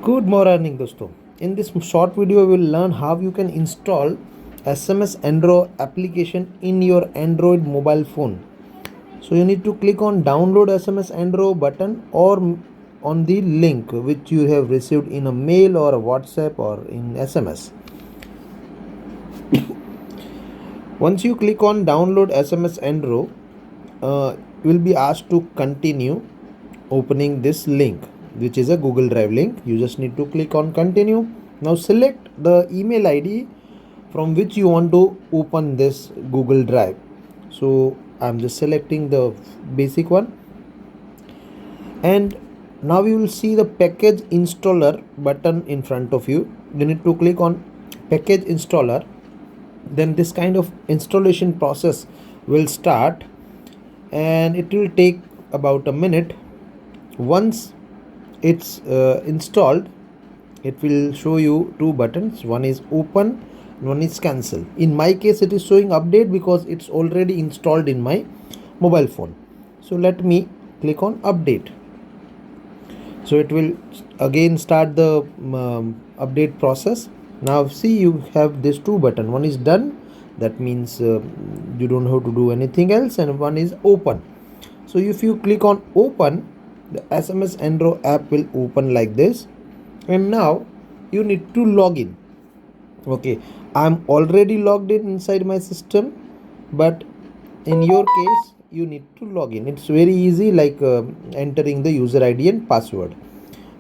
Good morning दोस्तों. In this short video we will learn how you can install SMSAndro application in your Android mobile phone. So you need to click on download SMSAndro button or on the link which you have received in a mail or a WhatsApp or in SMS. Once you click on download SMSAndro, you will be asked to continue opening this link, which is a Google Drive link. You just need to click on continue. Now select the email ID from which you want to open this Google Drive. So I'm just selecting the basic one, and now you will see the package installer button in front of you. You need to click on package installer. Then this kind of installation process will start, and it will take about a minute. Once it's installed, it will show you two buttons. One is open, one is cancel. In my case it is showing update because it's already installed in my mobile phone. So let me click on update. So it will again start the update process. Now see, you have these two buttons. One is done, that means you don't have to do anything else, and one is open. So if you click on open, the SMSAndro app will open like this, and now you need to log in. Okay, I'm already logged in inside my system, but in your case you need to log in. It's very easy, like entering the user ID and password,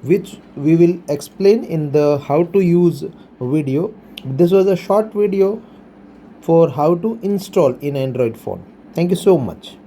which we will explain in the how to use video. This was a short video for how to install in Android phone. Thank you so much.